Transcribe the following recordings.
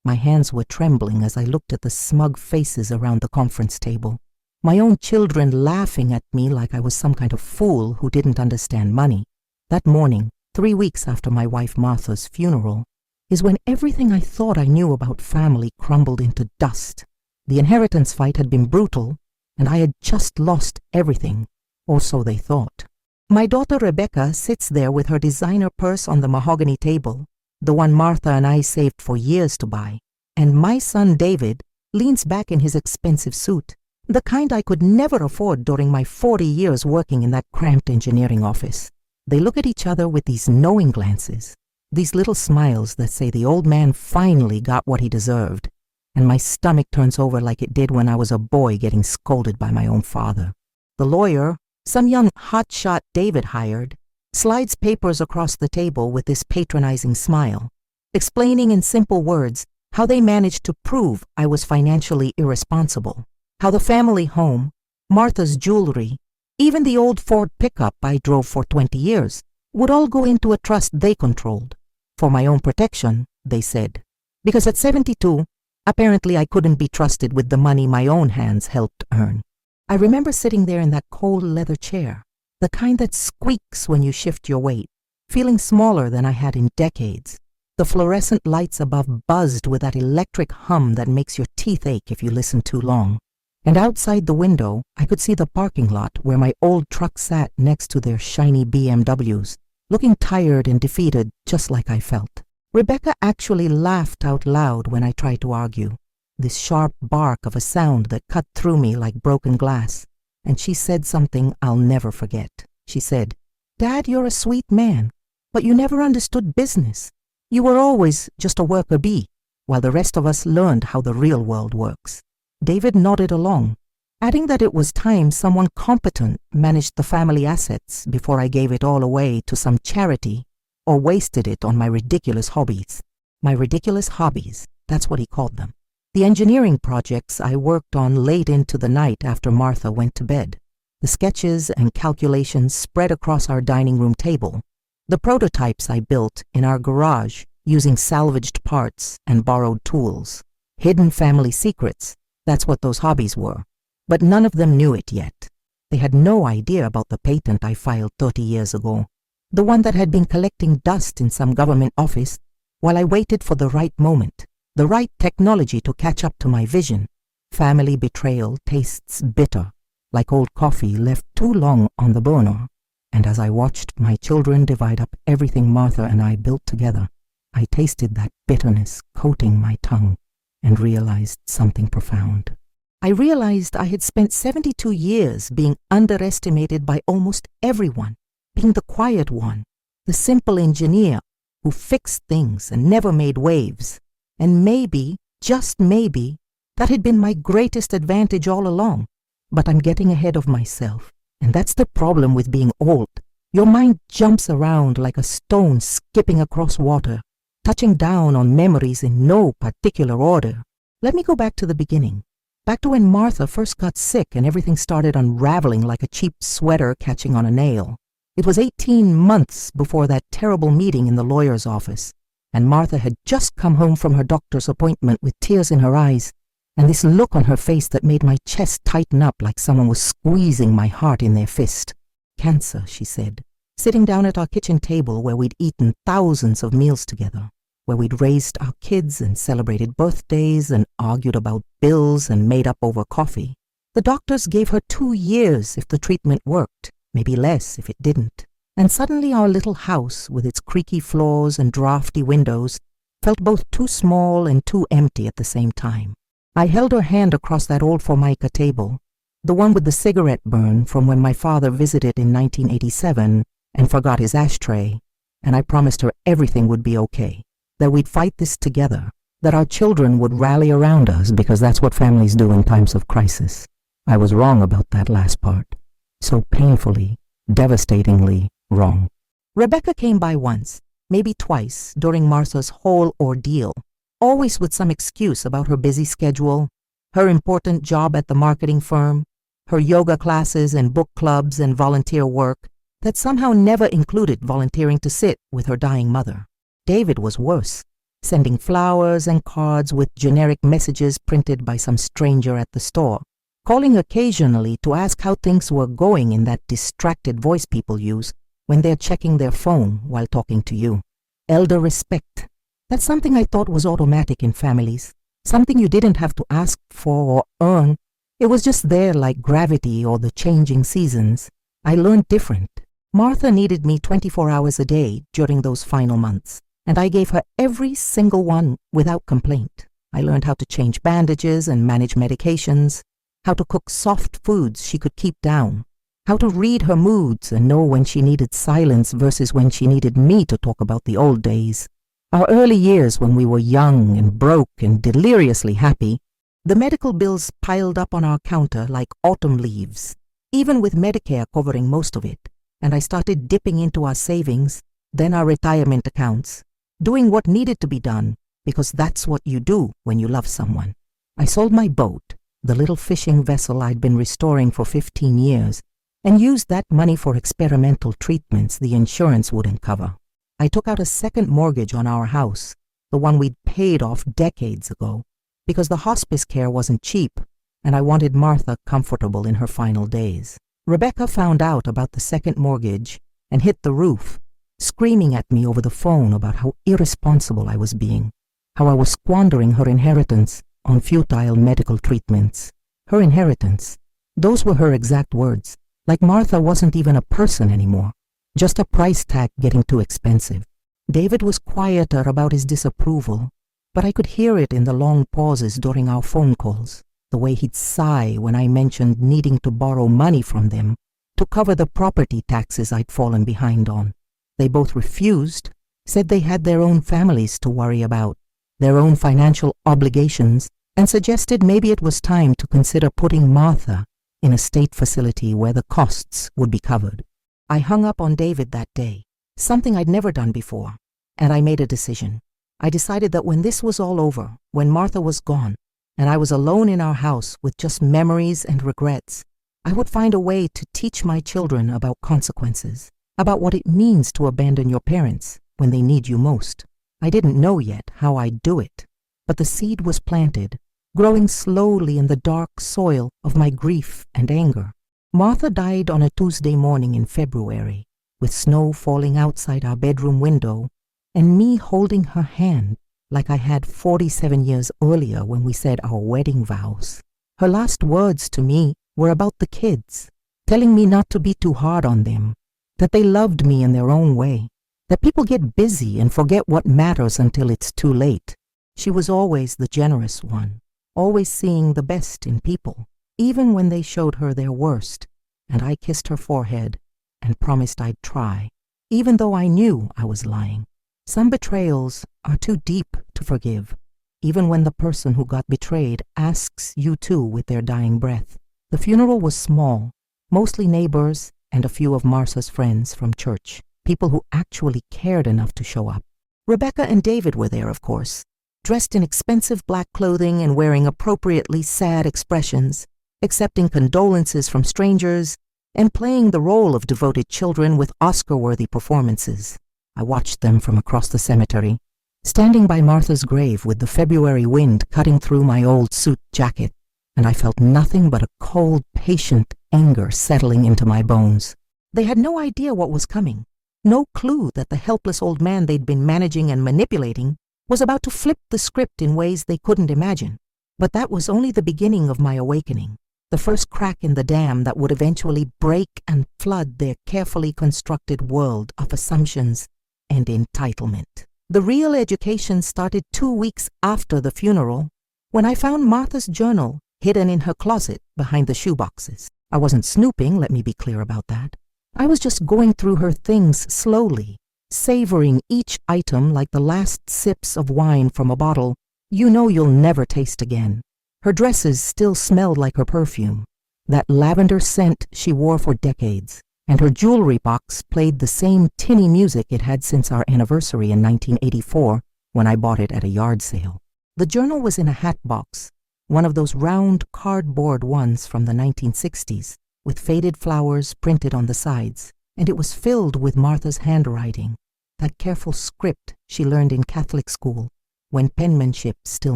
My hands were trembling as I looked at the smug faces around the conference table. My own children laughing at me like I was some kind of fool who didn't understand money. That morning, 3 weeks after my wife Martha's funeral, is when everything I thought I knew about family crumbled into dust. The inheritance fight had been brutal, and I had just lost everything, or so they thought. My daughter Rebecca sits there with her designer purse on the mahogany table, the one Martha and I saved for years to buy, and my son David leans back in his expensive suit, the kind I could never afford during my 40 years working in that cramped engineering office. They look at each other with these knowing glances, these little smiles that say the old man finally got what he deserved, and my stomach turns over like it did when I was a boy getting scolded by my own father. The lawyer, some young hotshot David hired, slides papers across the table with this patronizing smile, explaining in simple words how they managed to prove I was financially irresponsible, how the family home, Martha's jewelry, even the old Ford pickup I drove for 20 years, would all go into a trust they controlled. For my own protection, they said, because at 72, apparently I couldn't be trusted with the money my own hands helped earn. I remember sitting there in that cold leather chair, the kind that squeaks when you shift your weight, feeling smaller than I had in decades. The fluorescent lights above buzzed with that electric hum that makes your teeth ache if you listen too long. And outside the window, I could see the parking lot where my old truck sat next to their shiny BMWs, looking tired and defeated just like I felt. Rebecca actually laughed out loud when I tried to argue, this sharp bark of a sound that cut through me like broken glass, and she said something I'll never forget. She said, "Dad, you're a sweet man, but you never understood business. You were always just a worker bee, while the rest of us learned how the real world works." David nodded along, adding that it was time someone competent managed the family assets before I gave it all away to some charity or wasted it on my ridiculous hobbies. My ridiculous hobbies, that's what he called them. The engineering projects I worked on late into the night after Martha went to bed. The sketches and calculations spread across our dining room table. The prototypes I built in our garage using salvaged parts and borrowed tools. Hidden family secrets, that's what those hobbies were. But none of them knew it yet. They had no idea about the patent I filed 30 years ago, the one that had been collecting dust in some government office while I waited for the right moment, the right technology to catch up to my vision. Family betrayal tastes bitter, like old coffee left too long on the burner. And as I watched my children divide up everything Martha and I built together, I tasted that bitterness coating my tongue and realized something profound. I realized I had spent 72 years being underestimated by almost everyone, being the quiet one, the simple engineer who fixed things and never made waves. And maybe, just maybe, that had been my greatest advantage all along. But I'm getting ahead of myself, and that's the problem with being old. Your mind jumps around like a stone skipping across water, touching down on memories in no particular order. Let me go back to the beginning, back to when Martha first got sick and everything started unraveling like a cheap sweater catching on a nail. It was 18 months before that terrible meeting in the lawyer's office, and Martha had just come home from her doctor's appointment with tears in her eyes and this look on her face that made my chest tighten up like someone was squeezing my heart in their fist. "Cancer," she said, sitting down at our kitchen table where we'd eaten thousands of meals together, where we'd raised our kids and celebrated birthdays and argued about bills and made up over coffee. The doctors gave her 2 years if the treatment worked, maybe less if it didn't. And suddenly our little house, with its creaky floors and drafty windows, felt both too small and too empty at the same time. I held her hand across that old Formica table, the one with the cigarette burn from when my father visited in 1987 and forgot his ashtray, and I promised her everything would be okay, that we'd fight this together, that our children would rally around us because that's what families do in times of crisis. I was wrong about that last part, so painfully, devastatingly wrong. Rebecca came by once, maybe twice, during Martha's whole ordeal, always with some excuse about her busy schedule, her important job at the marketing firm, her yoga classes and book clubs and volunteer work that somehow never included volunteering to sit with her dying mother. David was worse. sending flowers and cards with generic messages printed by some stranger at the store, calling occasionally to ask how things were going in that distracted voice people use when they're checking their phone while talking to you. Elder respect. That's something I thought was automatic in families, something you didn't have to ask for or earn. It was just there like gravity or the changing seasons. I learned different. Martha needed me 24 hours a day during those final months, and I gave her every single one without complaint. I learned how to change bandages and manage medications, how to cook soft foods she could keep down, how to read her moods and know when she needed silence versus when she needed me to talk about the old days. Our early years when we were young and broke and deliriously happy, the medical bills piled up on our counter like autumn leaves, even with Medicare covering most of it, and I started dipping into our savings, then our retirement accounts, doing what needed to be done, because that's what you do when you love someone. I sold my boat, the little fishing vessel I'd been restoring for 15 years, and used that money for experimental treatments the insurance wouldn't cover. I took out a second mortgage on our house, the one we'd paid off decades ago, because the hospice care wasn't cheap, and I wanted Martha comfortable in her final days. Rebecca found out about the second mortgage and hit the roof, screaming at me over the phone about how irresponsible I was being, how I was squandering her inheritance on futile medical treatments. Her inheritance. Those were her exact words. Like Martha wasn't even a person anymore, just a price tag getting too expensive. David was quieter about his disapproval, but I could hear it in the long pauses during our phone calls, the way he'd sigh when I mentioned needing to borrow money from them to cover the property taxes I'd fallen behind on. They both refused, said they had their own families to worry about, their own financial obligations, and suggested maybe it was time to consider putting Martha in a state facility where the costs would be covered. I hung up on David that day, something I'd never done before, and I made a decision. I decided that when this was all over, when Martha was gone, and I was alone in our house with just memories and regrets, I would find a way to teach my children about consequences, about what it means to abandon your parents when they need you most. I didn't know yet how I'd do it, but the seed was planted, growing slowly in the dark soil of my grief and anger. Martha died on a Tuesday morning in February, with snow falling outside our bedroom window, and me holding her hand like I had 47 years earlier when we said our wedding vows. Her last words to me were about the kids, telling me not to be too hard on them, that they loved me in their own way, that people get busy and forget what matters until it's too late. She was always the generous one, always seeing the best in people, even when they showed her their worst, and I kissed her forehead and promised I'd try, even though I knew I was lying. Some betrayals are too deep to forgive, even when the person who got betrayed asks you to with their dying breath. The funeral was small, mostly neighbors and a few of Martha's friends from church, people who actually cared enough to show up. Rebecca and David were there, of course, dressed in expensive black clothing and wearing appropriately sad expressions, accepting condolences from strangers, and playing the role of devoted children with Oscar-worthy performances. I watched them from across the cemetery, standing by Martha's grave with the February wind cutting through my old suit jacket, and I felt nothing but a cold, patient anger settling into my bones. They had no idea what was coming, no clue that the helpless old man they'd been managing and manipulating was about to flip the script in ways they couldn't imagine. But that was only the beginning of my awakening, the first crack in the dam that would eventually break and flood their carefully constructed world of assumptions and entitlement. The real education started 2 weeks after the funeral, when I found Martha's journal hidden in her closet behind the shoeboxes. I wasn't snooping, let me be clear about that. I was just going through her things slowly, savoring each item like the last sips of wine from a bottle you know you'll never taste again. Her dresses still smelled like her perfume, that lavender scent she wore for decades, and her jewelry box played the same tinny music it had since our anniversary in 1984 when I bought it at a yard sale. The journal was in a hat box, one of those round cardboard ones from the 1960s, with faded flowers printed on the sides, and it was filled with Martha's handwriting, that careful script she learned in Catholic school, when penmanship still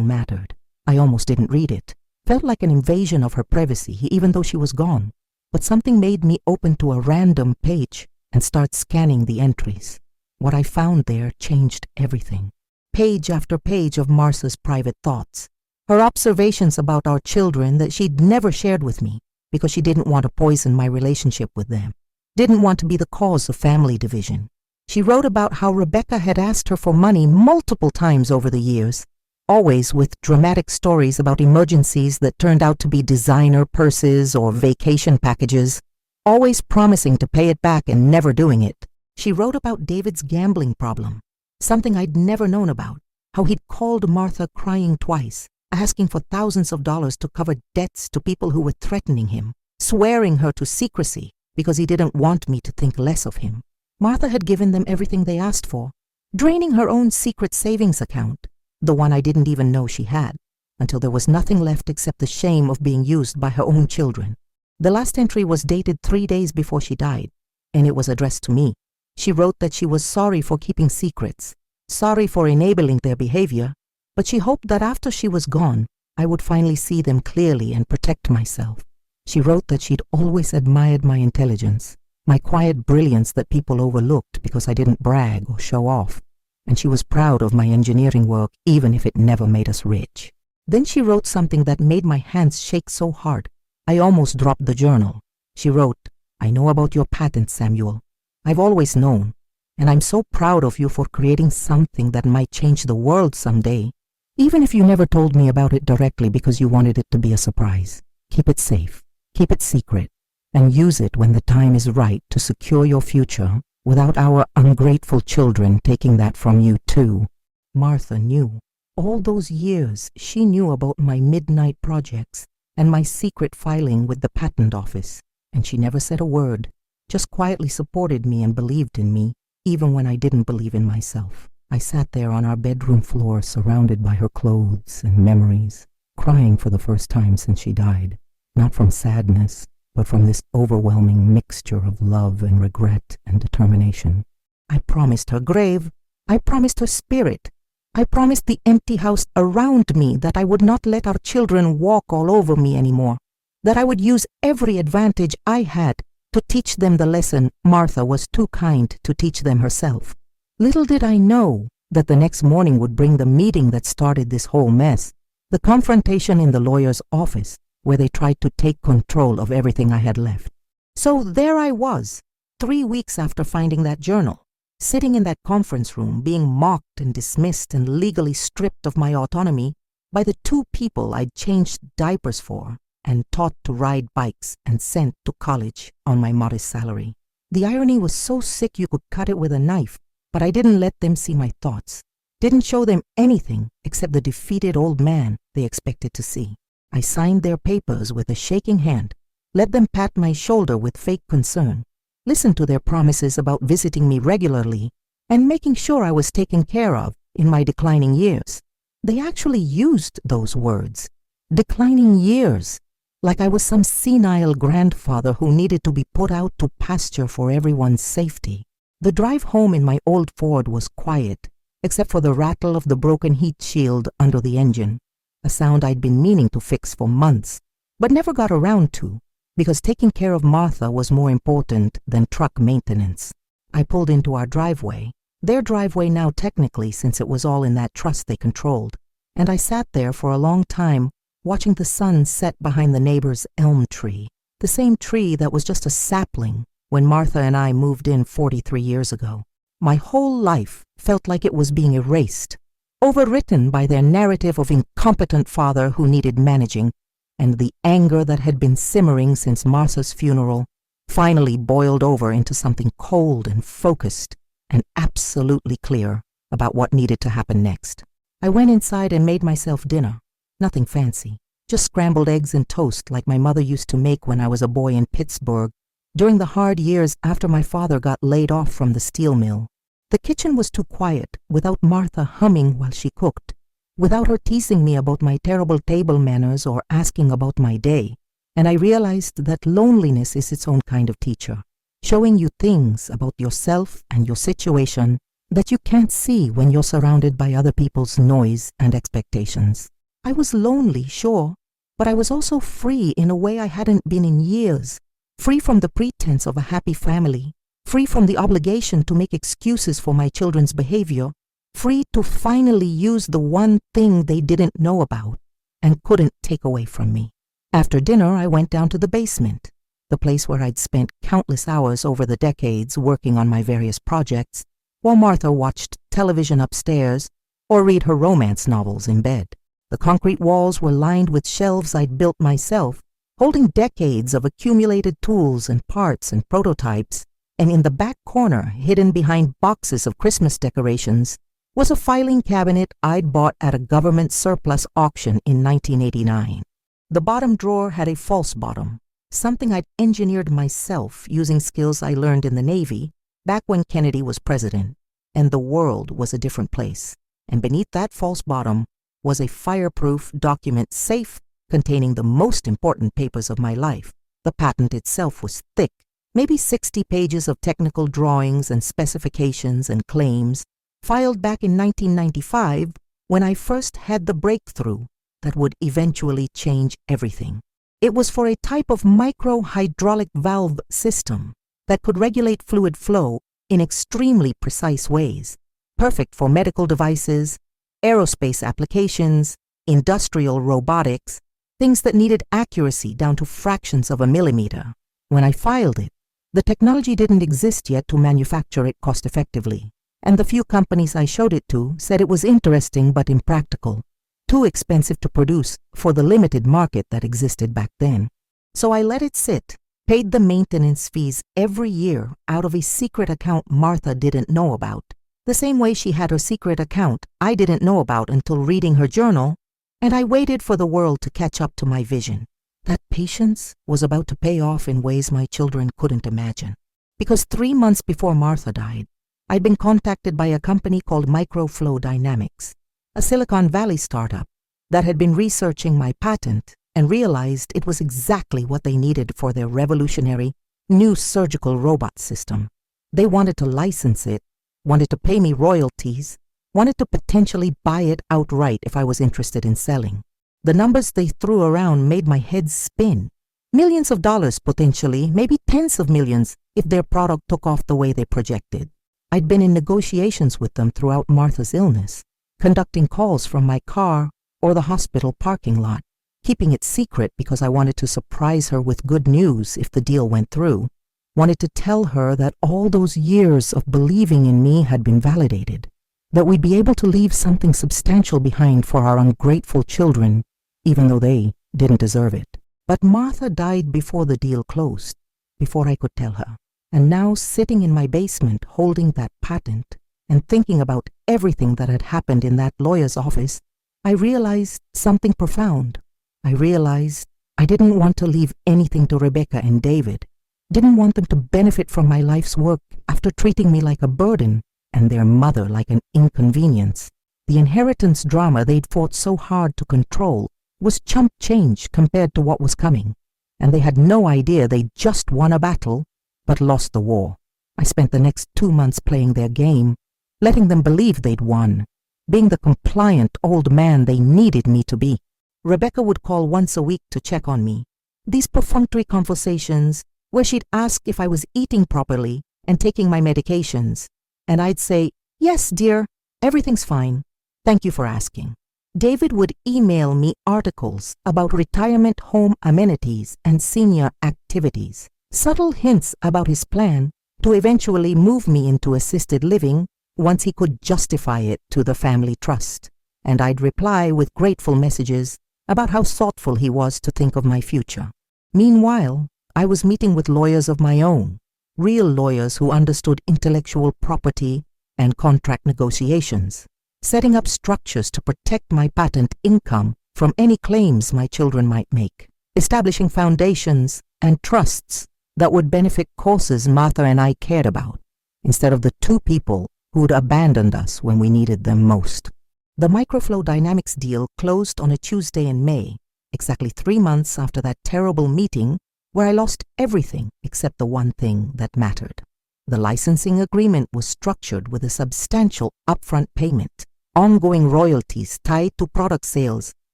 mattered. I almost didn't read it. Felt like an invasion of her privacy, even though she was gone. But something made me open to a random page and start scanning the entries. What I found there changed everything. Page after page of Martha's private thoughts. Her observations about our children that she'd never shared with me because she didn't want to poison my relationship with them. Didn't want to be the cause of family division. She wrote about how Rebecca had asked her for money multiple times over the years, always with dramatic stories about emergencies that turned out to be designer purses or vacation packages, always promising to pay it back and never doing it. She wrote about David's gambling problem, something I'd never known about, how he'd called Martha crying twice, asking for thousands of dollars to cover debts to people who were threatening him, swearing her to secrecy because he didn't want me to think less of him. Martha had given them everything they asked for, draining her own secret savings account, the one I didn't even know she had, until there was nothing left except the shame of being used by her own children. The last entry was dated 3 days before she died, and it was addressed to me. She wrote that she was sorry for keeping secrets, sorry for enabling their behavior, but she hoped that after she was gone, I would finally see them clearly and protect myself. She wrote that she'd always admired my intelligence, my quiet brilliance that people overlooked because I didn't brag or show off, and she was proud of my engineering work even if it never made us rich. Then she wrote something that made my hands shake so hard, I almost dropped the journal. She wrote, "I know about your patent, Samuel. I've always known, and I'm so proud of you for creating something that might change the world someday, even if you never told me about it directly because you wanted it to be a surprise. Keep it safe, keep it secret, and use it when the time is right to secure your future without our ungrateful children taking that from you too." Martha knew. All those years she knew about my midnight projects and my secret filing with the patent office, and she never said a word, just quietly supported me and believed in me, even when I didn't believe in myself. I sat there on our bedroom floor surrounded by her clothes and memories, crying for the first time since she died, not from sadness, but from this overwhelming mixture of love and regret and determination. I promised her grave, I promised her spirit, I promised the empty house around me that I would not let our children walk all over me anymore, that I would use every advantage I had to teach them the lesson Martha was too kind to teach them herself. Little did I know that the next morning would bring the meeting that started this whole mess, the confrontation in the lawyer's office, where they tried to take control of everything I had left. So there I was, 3 weeks after finding that journal, sitting in that conference room, being mocked and dismissed and legally stripped of my autonomy by the 2 people I'd changed diapers for and taught to ride bikes and sent to college on my modest salary. The irony was so sick you could cut it with a knife, but I didn't let them see my thoughts, didn't show them anything except the defeated old man they expected to see. I signed their papers with a shaking hand, let them pat my shoulder with fake concern, listened to their promises about visiting me regularly and making sure I was taken care of in my declining years. They actually used those words, declining years, like I was some senile grandfather who needed to be put out to pasture for everyone's safety. The drive home in my old Ford was quiet, except for the rattle of the broken heat shield under the engine, a sound I'd been meaning to fix for months, but never got around to, because taking care of Martha was more important than truck maintenance. I pulled into our driveway, their driveway now technically since it was all in that trust they controlled, and I sat there for a long time watching the sun set behind the neighbor's elm tree, the same tree that was just a sapling when Martha and I moved in 43 years ago. My whole life felt like it was being erased, overwritten by their narrative of incompetent father who needed managing, and the anger that had been simmering since Martha's funeral finally boiled over into something cold and focused and absolutely clear about what needed to happen next. I went inside and made myself dinner. Nothing fancy, just scrambled eggs and toast like my mother used to make when I was a boy in Pittsburgh during the hard years after my father got laid off from the steel mill. The kitchen was too quiet without Martha humming while she cooked, without her teasing me about my terrible table manners or asking about my day, and I realized that loneliness is its own kind of teacher, showing you things about yourself and your situation that you can't see when you're surrounded by other people's noise and expectations. I was lonely, sure, but I was also free in a way I hadn't been in years, free from the pretense of a happy family, free from the obligation to make excuses for my children's behavior, free to finally use the one thing they didn't know about and couldn't take away from me. After dinner, I went down to the basement, the place where I'd spent countless hours over the decades working on my various projects, while Martha watched television upstairs or read her romance novels in bed. The concrete walls were lined with shelves I'd built myself, holding decades of accumulated tools and parts and prototypes, and in the back corner, hidden behind boxes of Christmas decorations, was a filing cabinet I'd bought at a government surplus auction in 1989. The bottom drawer had a false bottom, something I'd engineered myself using skills I learned in the Navy back when Kennedy was president, and the world was a different place. And beneath that false bottom was a fireproof document safe containing the most important papers of my life. The patent itself was thick, maybe 60 pages of technical drawings and specifications and claims, filed back in 1995 when I first had the breakthrough that would eventually change everything. It was for a type of micro-hydraulic valve system that could regulate fluid flow in extremely precise ways, perfect for medical devices, aerospace applications, industrial robotics, things that needed accuracy down to fractions of a millimeter. When I filed it, the technology didn't exist yet to manufacture it cost-effectively, and the few companies I showed it to said it was interesting but impractical, too expensive to produce for the limited market that existed back then. So I let it sit, paid the maintenance fees every year out of a secret account Martha didn't know about, the same way she had her secret account I didn't know about until reading her journal, and I waited for the world to catch up to my vision. That patience was about to pay off in ways my children couldn't imagine. Because 3 months before Martha died, I'd been contacted by a company called Microflow Dynamics, a Silicon Valley startup that had been researching my patent and realized it was exactly what they needed for their revolutionary new surgical robot system. They wanted to license it, wanted to pay me royalties, wanted to potentially buy it outright if I was interested in selling. The numbers they threw around made my head spin. Millions of dollars potentially, maybe tens of millions if their product took off the way they projected. I'd been in negotiations with them throughout Martha's illness, conducting calls from my car or the hospital parking lot, keeping it secret because I wanted to surprise her with good news if the deal went through, wanted to tell her that all those years of believing in me had been validated, that we'd be able to leave something substantial behind for our ungrateful children, even though they didn't deserve it. But Martha died before the deal closed, before I could tell her. And now, sitting in my basement holding that patent and thinking about everything that had happened in that lawyer's office, I realized something profound. I realized I didn't want to leave anything to Rebecca and David, didn't want them to benefit from my life's work after treating me like a burden and their mother like an inconvenience. The inheritance drama they'd fought so hard to control was chump change compared to what was coming, and they had no idea they'd just won a battle but lost the war. I spent the next 2 months playing their game, letting them believe they'd won, being the compliant old man they needed me to be. Rebecca would call once a week to check on me. These perfunctory conversations where she'd ask if I was eating properly and taking my medications, and I'd say, "Yes, dear, everything's fine. Thank you for asking." David would email me articles about retirement home amenities and senior activities, subtle hints about his plan to eventually move me into assisted living once he could justify it to the family trust, and I'd reply with grateful messages about how thoughtful he was to think of my future. Meanwhile, I was meeting with lawyers of my own, real lawyers who understood intellectual property and contract negotiations, setting up structures to protect my patent income from any claims my children might make, establishing foundations and trusts that would benefit causes Martha and I cared about, instead of the 2 people who'd abandoned us when we needed them most. The Microflow Dynamics deal closed on a Tuesday in May, exactly 3 months after that terrible meeting where I lost everything except the one thing that mattered. The licensing agreement was structured with a substantial upfront payment, ongoing royalties tied to product sales,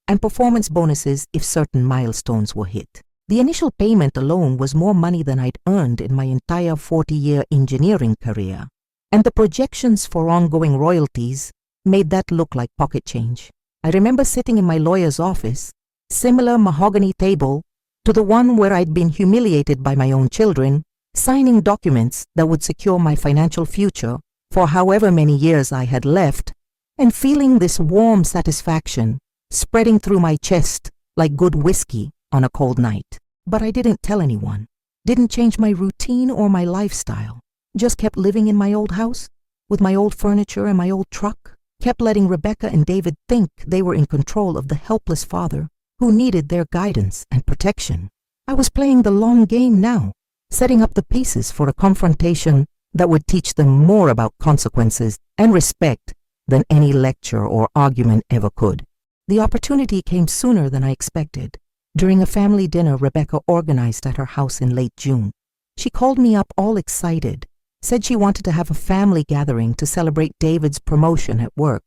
and performance bonuses if certain milestones were hit. The initial payment alone was more money than I'd earned in my entire 40-year engineering career, and the projections for ongoing royalties made that look like pocket change. I remember sitting in my lawyer's office, similar mahogany table to the one where I'd been humiliated by my own children, signing documents that would secure my financial future for however many years I had left, and feeling this warm satisfaction spreading through my chest like good whiskey on a cold night. But I didn't tell anyone, didn't change my routine or my lifestyle, just kept living in my old house with my old furniture and my old truck, kept letting Rebecca and David think they were in control of the helpless father who needed their guidance and protection. I was playing the long game now, setting up the pieces for a confrontation that would teach them more about consequences and respect than any lecture or argument ever could. The opportunity came sooner than I expected. During a family dinner Rebecca organized at her house in late June, she called me up all excited, said she wanted to have a family gathering to celebrate David's promotion at work,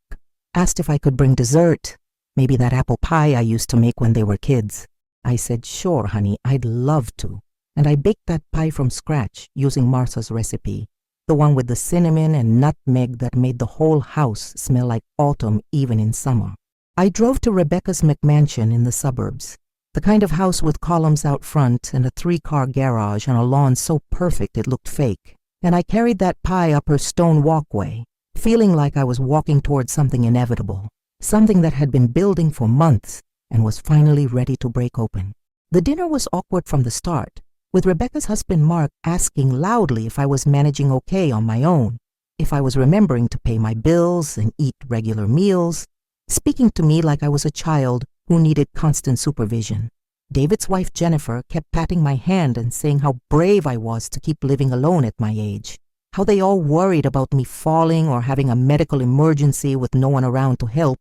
asked if I could bring dessert, maybe that apple pie I used to make when they were kids. I said, sure, honey, I'd love to. And I baked that pie from scratch using Martha's recipe, the one with the cinnamon and nutmeg that made the whole house smell like autumn even in summer. I drove to Rebecca's McMansion in the suburbs, the kind of house with columns out front and a 3-car garage and a lawn so perfect it looked fake. And I carried that pie up her stone walkway, feeling like I was walking towards something inevitable, something that had been building for months and was finally ready to break open. The dinner was awkward from the start, with Rebecca's husband Mark asking loudly if I was managing okay on my own, if I was remembering to pay my bills and eat regular meals, speaking to me like I was a child who needed constant supervision. David's wife Jennifer kept patting my hand and saying how brave I was to keep living alone at my age, how they all worried about me falling or having a medical emergency with no one around to help.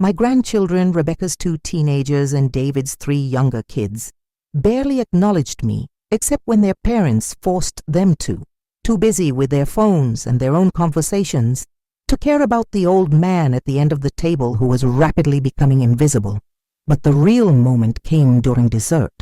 My grandchildren, Rebecca's 2 teenagers and David's 3 younger kids, barely acknowledged me except when their parents forced them to, too busy with their phones and their own conversations to care about the old man at the end of the table who was rapidly becoming invisible. But the real moment came during dessert,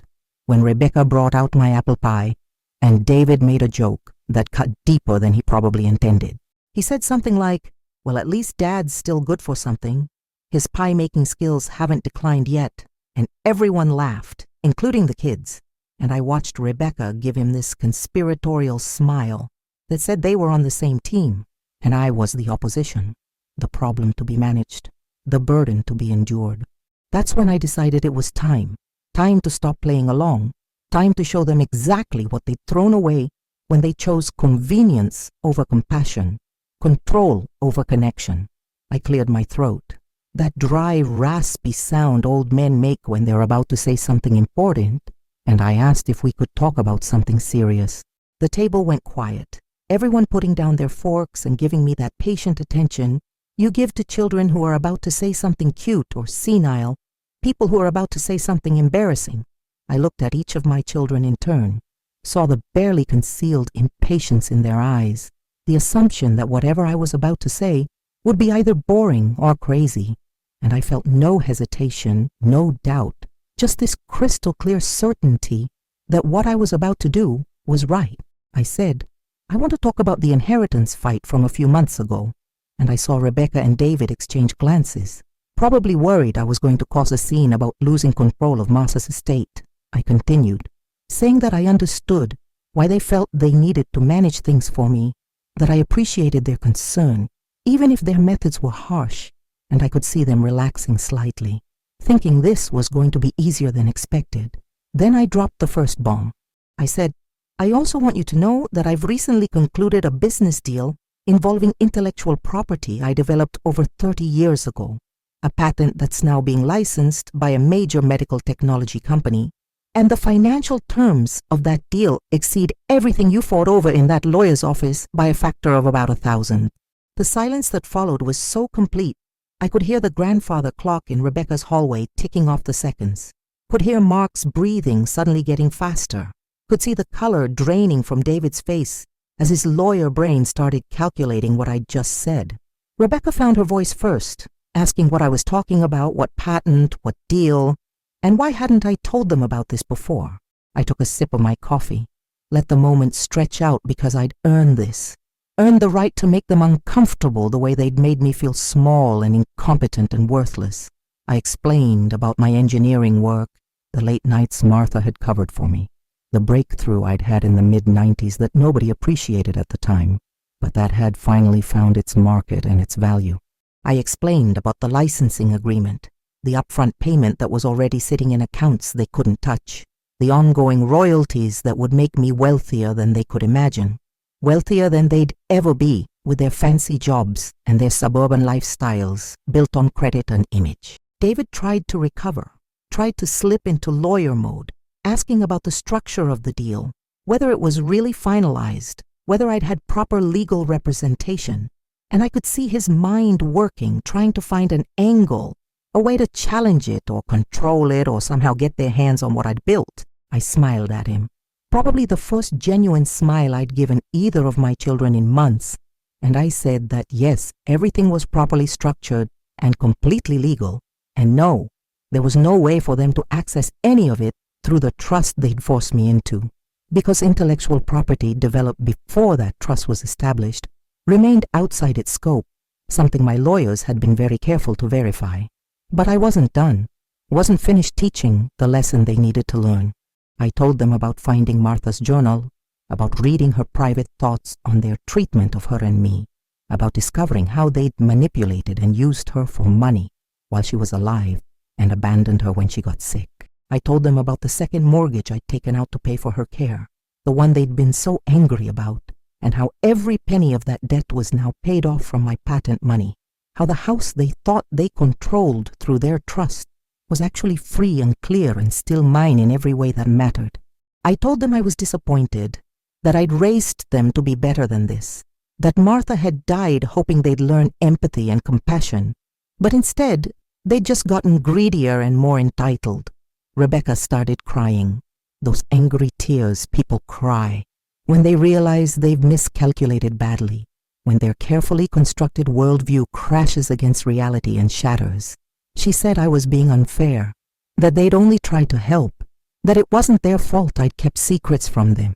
when Rebecca brought out my apple pie, and David made a joke that cut deeper than he probably intended. He said something like, well, at least Dad's still good for something. His pie-making skills haven't declined yet, and everyone laughed, including the kids, and I watched Rebecca give him this conspiratorial smile that said they were on the same team, and I was the opposition, the problem to be managed, the burden to be endured. That's when I decided it was time to stop playing along, time to show them exactly what they'd thrown away when they chose convenience over compassion, control over connection. I cleared my throat. That dry, raspy sound old men make when they're about to say something important, and I asked if we could talk about something serious. The table went quiet, everyone putting down their forks and giving me that patient attention you give to children who are about to say something cute or senile, people who are about to say something embarrassing. I looked at each of my children in turn, saw the barely concealed impatience in their eyes, the assumption that whatever I was about to say would be either boring or crazy, and I felt no hesitation, no doubt, just this crystal clear certainty that what I was about to do was right. I said, I want to talk about the inheritance fight from a few months ago. And I saw Rebecca and David exchange glances, probably worried I was going to cause a scene about losing control of Martha's estate. I continued, saying that I understood why they felt they needed to manage things for me, that I appreciated their concern, even if their methods were harsh, and I could see them relaxing slightly, thinking this was going to be easier than expected. Then I dropped the first bomb. I said, I also want you to know that I've recently concluded a business deal involving intellectual property I developed over 30 years ago, a patent that's now being licensed by a major medical technology company, and the financial terms of that deal exceed everything you fought over in that lawyer's office by a factor of about 1,000. The silence that followed was so complete, I could hear the grandfather clock in Rebecca's hallway ticking off the seconds, could hear Mark's breathing suddenly getting faster, could see the color draining from David's face as his lawyer brain started calculating what I'd just said. Rebecca found her voice first, asking what I was talking about, what patent, what deal, and why hadn't I told them about this before. I took a sip of my coffee, let the moment stretch out because I'd earned this, earned the right to make them uncomfortable the way they'd made me feel small and incompetent and worthless. I explained about my engineering work, the late nights Martha had covered for me, the breakthrough I'd had in the mid-90s that nobody appreciated at the time, but that had finally found its market and its value. I explained about the licensing agreement, the upfront payment that was already sitting in accounts they couldn't touch, the ongoing royalties that would make me wealthier than they could imagine, wealthier than they'd ever be with their fancy jobs and their suburban lifestyles built on credit and image. David tried to recover, tried to slip into lawyer mode, asking about the structure of the deal, whether it was really finalized, whether I'd had proper legal representation, and I could see his mind working, trying to find an angle, a way to challenge it or control it or somehow get their hands on what I'd built. I smiled at him, probably the first genuine smile I'd given either of my children in months, and I said that yes, everything was properly structured and completely legal, and no, there was no way for them to access any of it through the trust they'd forced me into, because intellectual property developed before that trust was established remained outside its scope, something my lawyers had been very careful to verify. But I wasn't done, wasn't finished teaching the lesson they needed to learn. I told them about finding Martha's journal, about reading her private thoughts on their treatment of her and me, about discovering how they'd manipulated and used her for money while she was alive and abandoned her when she got sick. I told them about the second mortgage I'd taken out to pay for her care, the one they'd been so angry about, and how every penny of that debt was now paid off from my patent money, how the house they thought they controlled through their trust was actually free and clear and still mine in every way that mattered. I told them I was disappointed, that I'd raised them to be better than this, that Martha had died hoping they'd learn empathy and compassion, but instead they'd just gotten greedier and more entitled. Rebecca started crying, those angry tears people cry when they realize they've miscalculated badly, when their carefully constructed worldview crashes against reality and shatters. She said I was being unfair, that they'd only tried to help, that it wasn't their fault I'd kept secrets from them.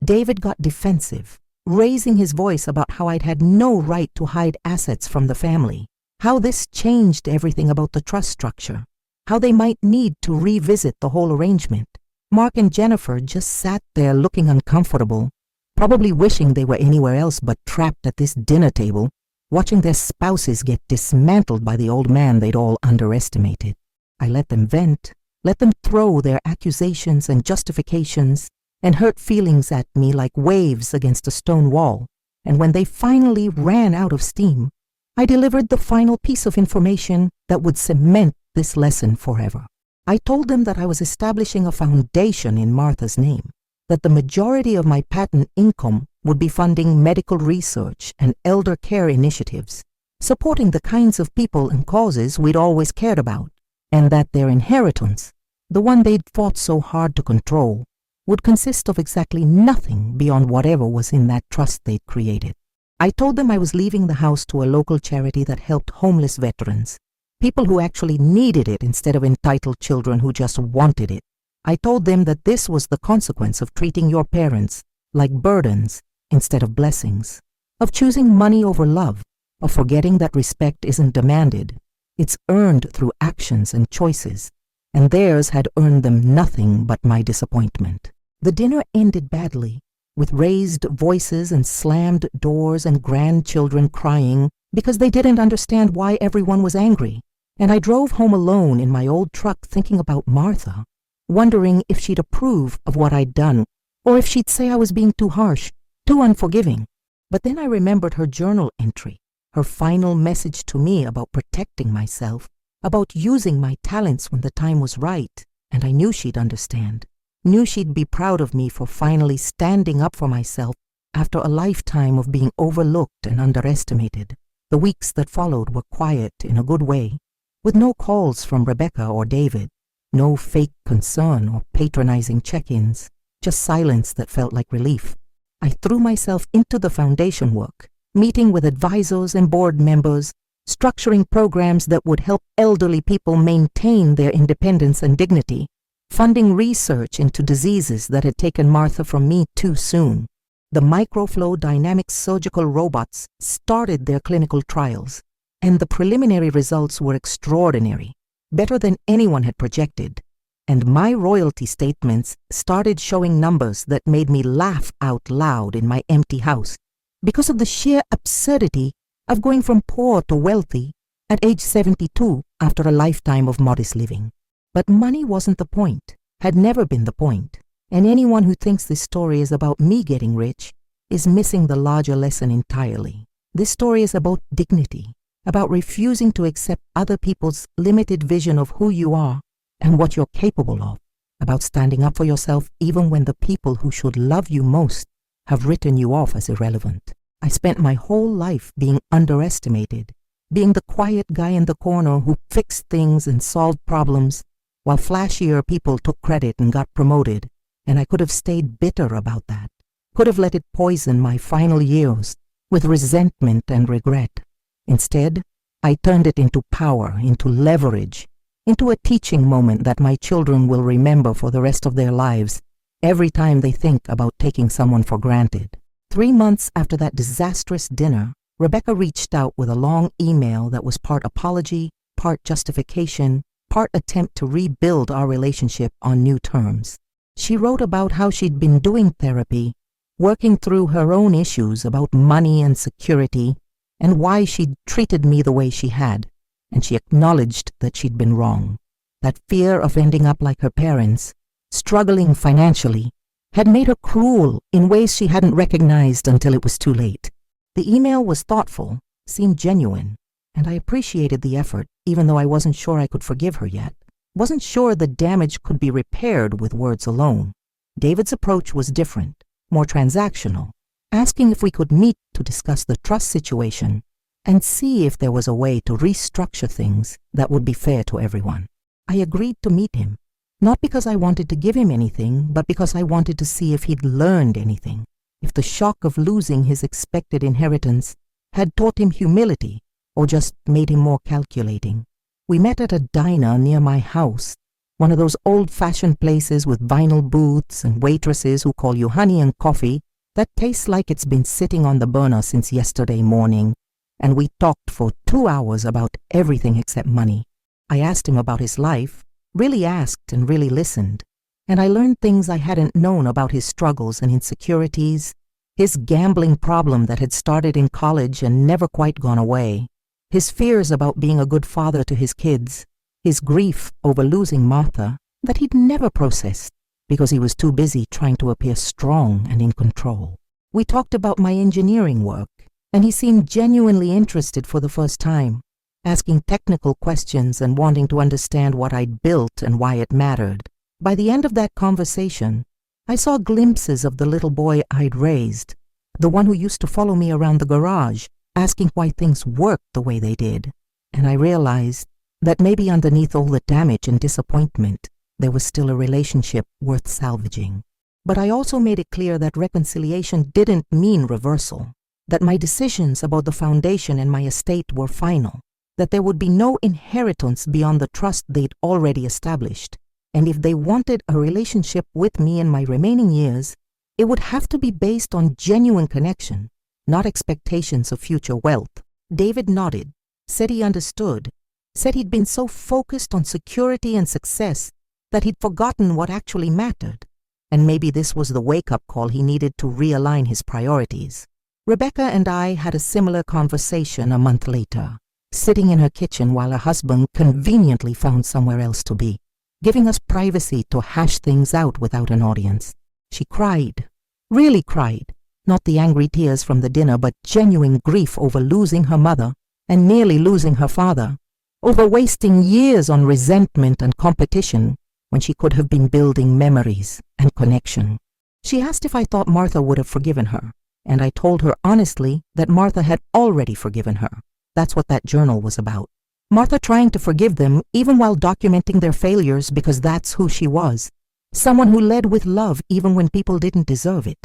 David got defensive, raising his voice about how I'd had no right to hide assets from the family, how this changed everything about the trust structure, how they might need to revisit the whole arrangement. Mark and Jennifer just sat there looking uncomfortable, probably wishing they were anywhere else but trapped at this dinner table, watching their spouses get dismantled by the old man they'd all underestimated. I let them vent, let them throw their accusations and justifications and hurt feelings at me like waves against a stone wall, and when they finally ran out of steam, I delivered the final piece of information that would cement this lesson forever. I told them that I was establishing a foundation in Martha's name, that the majority of my patent income would be funding medical research and elder care initiatives, supporting the kinds of people and causes we'd always cared about, and that their inheritance, the one they'd fought so hard to control, would consist of exactly nothing beyond whatever was in that trust they'd created. I told them I was leaving the house to a local charity that helped homeless veterans, people who actually needed it instead of entitled children who just wanted it. I told them that this was the consequence of treating your parents like burdens instead of blessings, of choosing money over love, of forgetting that respect isn't demanded, it's earned through actions and choices, and theirs had earned them nothing but my disappointment. The dinner ended badly, with raised voices and slammed doors and grandchildren crying because they didn't understand why everyone was angry, and I drove home alone in my old truck thinking about Martha, wondering if she'd approve of what I'd done, or if she'd say I was being too harsh, too unforgiving. But then I remembered her journal entry, her final message to me about protecting myself, about using my talents when the time was right, and I knew she'd understand, knew she'd be proud of me for finally standing up for myself after a lifetime of being overlooked and underestimated. The weeks that followed were quiet in a good way, with no calls from Rebecca or David, no fake concern or patronizing check-ins, just silence that felt like relief. I threw myself into the foundation work, meeting with advisors and board members, structuring programs that would help elderly people maintain their independence and dignity, funding research into diseases that had taken Martha from me too soon. The microflow dynamic surgical robots started their clinical trials, and the preliminary results were extraordinary, better than anyone had projected. And my royalty statements started showing numbers that made me laugh out loud in my empty house because of the sheer absurdity of going from poor to wealthy at age 72 after a lifetime of modest living. But money wasn't the point, had never been the point, and anyone who thinks this story is about me getting rich is missing the larger lesson entirely. This story is about dignity, about refusing to accept other people's limited vision of who you are and what you're capable of, about standing up for yourself even when the people who should love you most have written you off as irrelevant. I spent my whole life being underestimated, being the quiet guy in the corner who fixed things and solved problems, while flashier people took credit and got promoted, and I could have stayed bitter about that, could have let it poison my final years with resentment and regret. Instead, I turned it into power, into leverage, into a teaching moment that my children will remember for the rest of their lives every time they think about taking someone for granted. 3 months after that disastrous dinner, Rebecca reached out with a long email that was part apology, part justification, part attempt to rebuild our relationship on new terms. She wrote about how she'd been doing therapy, working through her own issues about money and security, and why she'd treated me the way she had, and she acknowledged that she'd been wrong. That fear of ending up like her parents, struggling financially, had made her cruel in ways she hadn't recognized until it was too late. The email was thoughtful, seemed genuine, and I appreciated the effort, even though I wasn't sure I could forgive her yet. Wasn't sure the damage could be repaired with words alone. David's approach was different, more transactional, asking if we could meet to discuss the trust situation and see if there was a way to restructure things that would be fair to everyone. I agreed to meet him, not because I wanted to give him anything, but because I wanted to see if he'd learned anything, if the shock of losing his expected inheritance had taught him humility or just made him more calculating. We met at a diner near my house, one of those old-fashioned places with vinyl booths and waitresses who call you honey and coffee that tastes like it's been sitting on the burner since yesterday morning, and we talked for 2 hours about everything except money. I asked him about his life, really asked and really listened, and I learned things I hadn't known about his struggles and insecurities, his gambling problem that had started in college and never quite gone away, his fears about being a good father to his kids, his grief over losing Martha that he'd never processed because he was too busy trying to appear strong and in control. We talked about my engineering work, and he seemed genuinely interested for the first time, asking technical questions and wanting to understand what I'd built and why it mattered. By the end of that conversation, I saw glimpses of the little boy I'd raised, the one who used to follow me around the garage, asking why things worked the way they did. And I realized that maybe underneath all the damage and disappointment, there was still a relationship worth salvaging. But I also made it clear that reconciliation didn't mean reversal, that my decisions about the foundation and my estate were final, that there would be no inheritance beyond the trust they'd already established, and if they wanted a relationship with me in my remaining years, it would have to be based on genuine connection, not expectations of future wealth. David nodded, said he understood, said he'd been so focused on security and success that he'd forgotten what actually mattered, and maybe this was the wake-up call he needed to realign his priorities. Rebecca and I had a similar conversation a month later, sitting in her kitchen while her husband conveniently found somewhere else to be, giving us privacy to hash things out without an audience. She cried, really cried, not the angry tears from the dinner, but genuine grief over losing her mother and nearly losing her father, over wasting years on resentment and competition when she could have been building memories and connection. She asked if I thought Martha would have forgiven her, and I told her honestly that Martha had already forgiven her. That's what that journal was about. Martha trying to forgive them even while documenting their failures because that's who she was. Someone who led with love even when people didn't deserve it.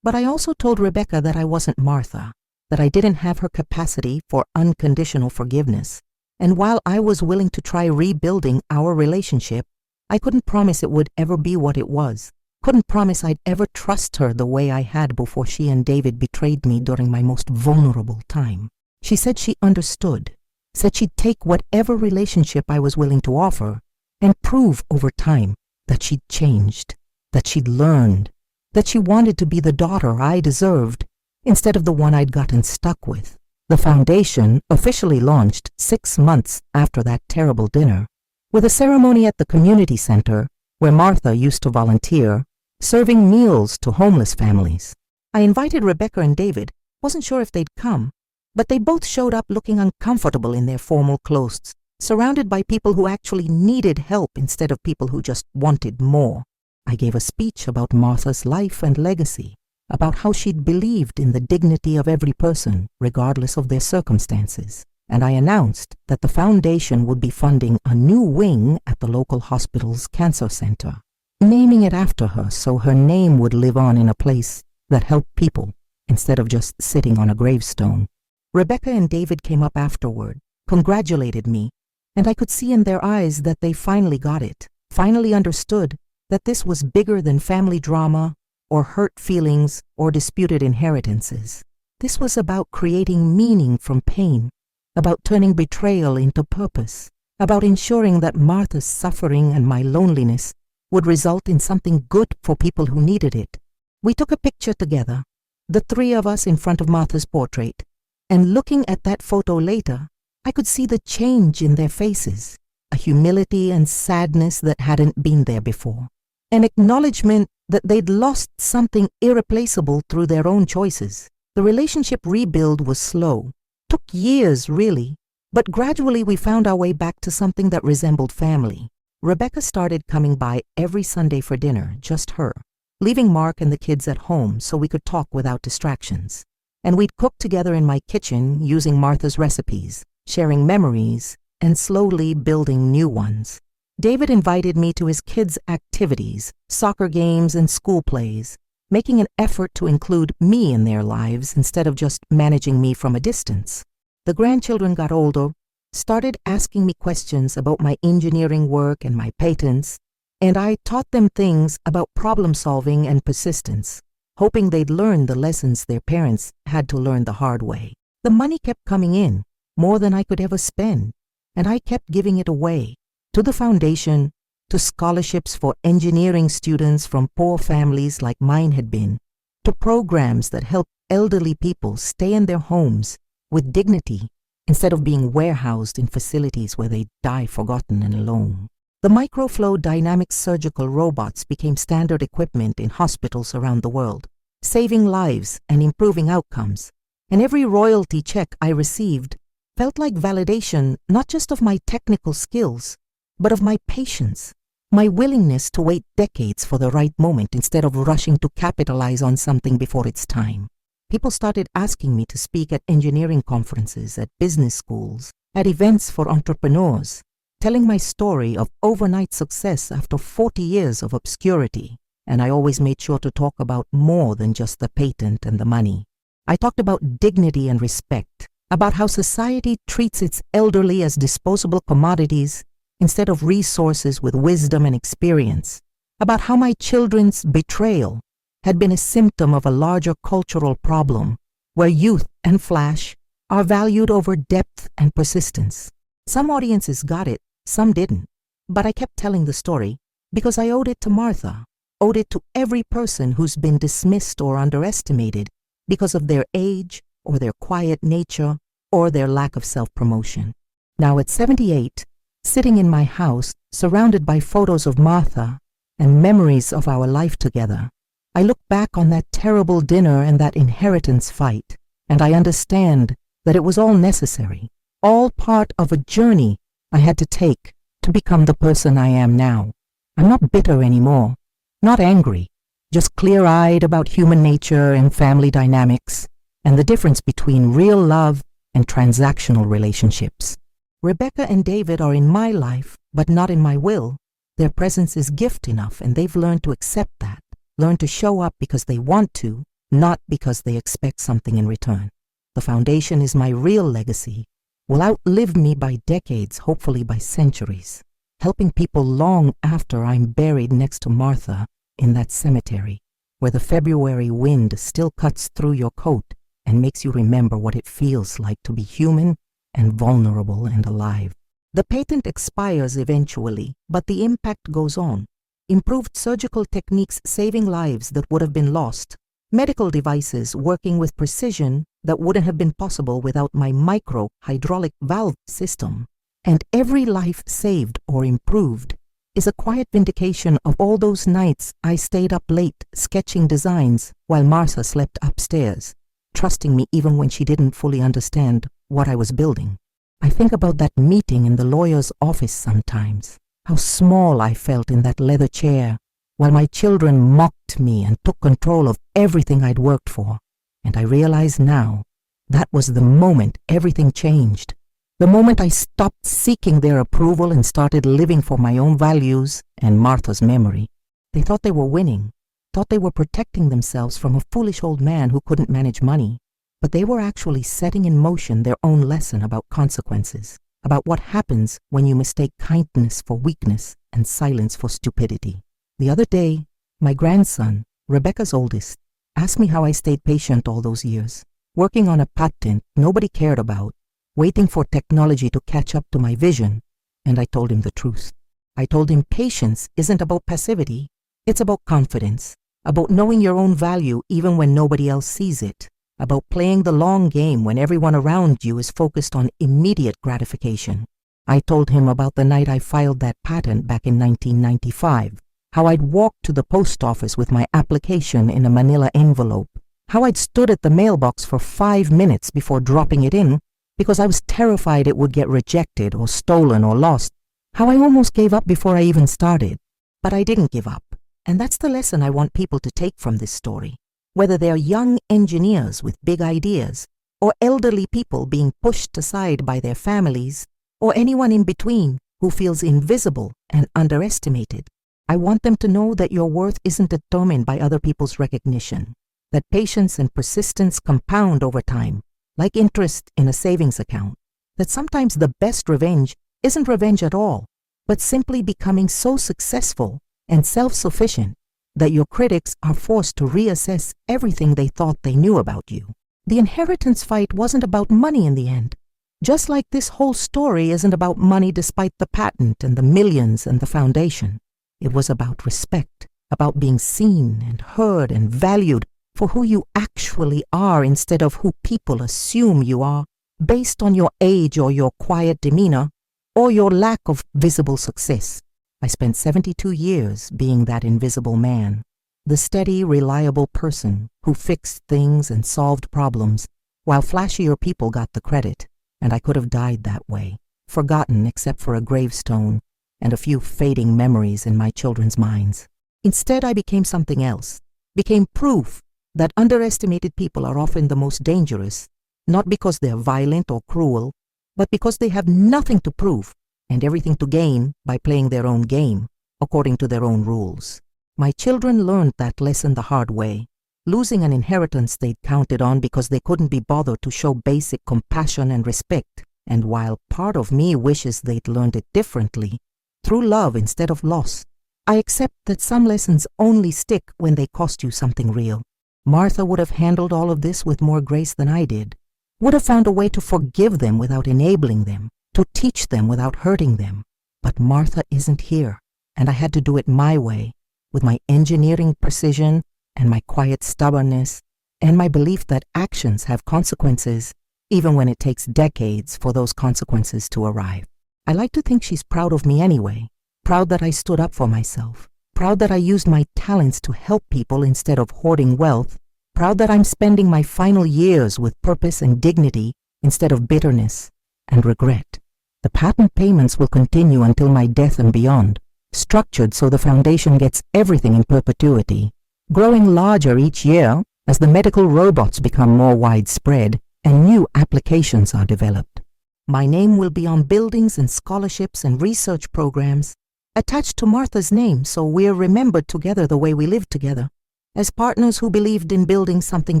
But I also told Rebecca that I wasn't Martha, that I didn't have her capacity for unconditional forgiveness. And while I was willing to try rebuilding our relationship, I couldn't promise it would ever be what it was. Couldn't promise I'd ever trust her the way I had before she and David betrayed me during my most vulnerable time. She said she understood, said she'd take whatever relationship I was willing to offer and prove over time that she'd changed, that she'd learned, that she wanted to be the daughter I deserved instead of the one I'd gotten stuck with. The foundation officially launched 6 months after that terrible dinner, with a ceremony at the community center where Martha used to volunteer, serving meals to homeless families. I invited Rebecca and David, wasn't sure if they'd come, but they both showed up looking uncomfortable in their formal clothes, surrounded by people who actually needed help instead of people who just wanted more. I gave a speech about Martha's life and legacy, about how she'd believed in the dignity of every person, regardless of their circumstances, and I announced that the foundation would be funding a new wing at the local hospital's cancer center, naming it after her so her name would live on in a place that helped people instead of just sitting on a gravestone. Rebecca and David came up afterward, congratulated me, and I could see in their eyes that they finally got it, finally understood that this was bigger than family drama or hurt feelings or disputed inheritances. This was about creating meaning from pain, about turning betrayal into purpose, about ensuring that Martha's suffering and my loneliness would result in something good for people who needed it. We took a picture together, the 3 of us in front of Martha's portrait, and looking at that photo later, I could see the change in their faces, a humility and sadness that hadn't been there before, an acknowledgement that they'd lost something irreplaceable through their own choices. The relationship rebuild was slow, took years really, but gradually we found our way back to something that resembled family. Rebecca started coming by every Sunday for dinner, just her, leaving Mark and the kids at home so we could talk without distractions. And we'd cook together in my kitchen using Martha's recipes, sharing memories, and slowly building new ones. David invited me to his kids' activities, soccer games and school plays, making an effort to include me in their lives instead of just managing me from a distance. The grandchildren got older, started asking me questions about my engineering work and my patents, and I taught them things about problem solving and persistence, hoping they'd learn the lessons their parents had to learn the hard way. The money kept coming in, more than I could ever spend, and I kept giving it away, to the foundation, to scholarships for engineering students from poor families like mine had been, to programs that help elderly people stay in their homes with dignity instead of being warehoused in facilities where they die forgotten and alone. The microflow dynamic surgical robots became standard equipment in hospitals around the world, saving lives and improving outcomes, and every royalty check I received felt like validation not just of my technical skills, but of my patience, my willingness to wait decades for the right moment instead of rushing to capitalize on something before its time. People started asking me to speak at engineering conferences, at business schools, at events for entrepreneurs, telling my story of overnight success after 40 years of obscurity, and I always made sure to talk about more than just the patent and the money. I talked about dignity and respect, about how society treats its elderly as disposable commodities instead of resources with wisdom and experience, about how my children's betrayal had been a symptom of a larger cultural problem where youth and flash are valued over depth and persistence. Some audiences got it, some didn't, but I kept telling the story because I owed it to Martha, owed it to every person who's been dismissed or underestimated because of their age or their quiet nature or their lack of self-promotion. Now at 78, sitting in my house, surrounded by photos of Martha and memories of our life together, I look back on that terrible dinner and that inheritance fight, and I understand that it was all necessary, all part of a journey I had to take to become the person I am now. I'm not bitter anymore, not angry, just clear-eyed about human nature and family dynamics and the difference between real love and transactional relationships. Rebecca and David are in my life, but not in my will. Their presence is gift enough, and they've learned to accept that, learn to show up because they want to, not because they expect something in return. The foundation is my real legacy, will outlive me by decades, hopefully by centuries, helping people long after I'm buried next to Martha in that cemetery, where the February wind still cuts through your coat and makes you remember what it feels like to be human and vulnerable and alive. The patent expires eventually, but the impact goes on. Improved surgical techniques saving lives that would have been lost, medical devices working with precision that wouldn't have been possible without my micro hydraulic valve system, and every life saved or improved is a quiet vindication of all those nights I stayed up late sketching designs while Martha slept upstairs, trusting me even when she didn't fully understand what I was building. I think about that meeting in the lawyer's office sometimes, how small I felt in that leather chair, while my children mocked me and took control of everything I'd worked for. And I realize now, that was the moment everything changed. The moment I stopped seeking their approval and started living for my own values and Martha's memory. They thought they were winning, thought they were protecting themselves from a foolish old man who couldn't manage money. But they were actually setting in motion their own lesson about consequences, about what happens when you mistake kindness for weakness and silence for stupidity. The other day, my grandson, Rebecca's oldest, asked me how I stayed patient all those years, working on a patent nobody cared about, waiting for technology to catch up to my vision, and I told him the truth. I told him patience isn't about passivity, it's about confidence, about knowing your own value even when nobody else sees it, about playing the long game when everyone around you is focused on immediate gratification. I told him about the night I filed that patent back in 1995, how I'd walked to the post office with my application in a manila envelope, how I'd stood at the mailbox for 5 minutes before dropping it in because I was terrified it would get rejected or stolen or lost, how I almost gave up before I even started. But I didn't give up, and that's the lesson I want people to take from this story. Whether they're young engineers with big ideas, or elderly people being pushed aside by their families, or anyone in between who feels invisible and underestimated, I want them to know that your worth isn't determined by other people's recognition, that patience and persistence compound over time, like interest in a savings account, that sometimes the best revenge isn't revenge at all, but simply becoming so successful and self-sufficient that your critics are forced to reassess everything they thought they knew about you. The inheritance fight wasn't about money in the end, just like this whole story isn't about money despite the patent and the millions and the foundation. It was about respect, about being seen and heard and valued for who you actually are instead of who people assume you are based on your age or your quiet demeanor or your lack of visible success. I spent 72 years being that invisible man, the steady, reliable person who fixed things and solved problems, while flashier people got the credit, and I could have died that way, forgotten except for a gravestone and a few fading memories in my children's minds. Instead, I became something else, became proof that underestimated people are often the most dangerous, not because they're violent or cruel, but because they have nothing to prove and everything to gain by playing their own game, according to their own rules. My children learned that lesson the hard way, losing an inheritance they'd counted on because they couldn't be bothered to show basic compassion and respect. And while part of me wishes they'd learned it differently, through love instead of loss, I accept that some lessons only stick when they cost you something real. Martha would have handled all of this with more grace than I did, would have found a way to forgive them without enabling them, to teach them without hurting them. But Martha isn't here, and I had to do it my way, with my engineering precision and my quiet stubbornness, and my belief that actions have consequences, even when it takes decades for those consequences to arrive. I like to think she's proud of me anyway, proud that I stood up for myself, proud that I used my talents to help people instead of hoarding wealth, proud that I'm spending my final years with purpose and dignity instead of bitterness and regret. The patent payments will continue until my death and beyond, structured so the foundation gets everything in perpetuity, growing larger each year as the medical robots become more widespread and new applications are developed. My name will be on buildings and scholarships and research programs, attached to Martha's name so we're remembered together the way we lived together. as partners who believed in building something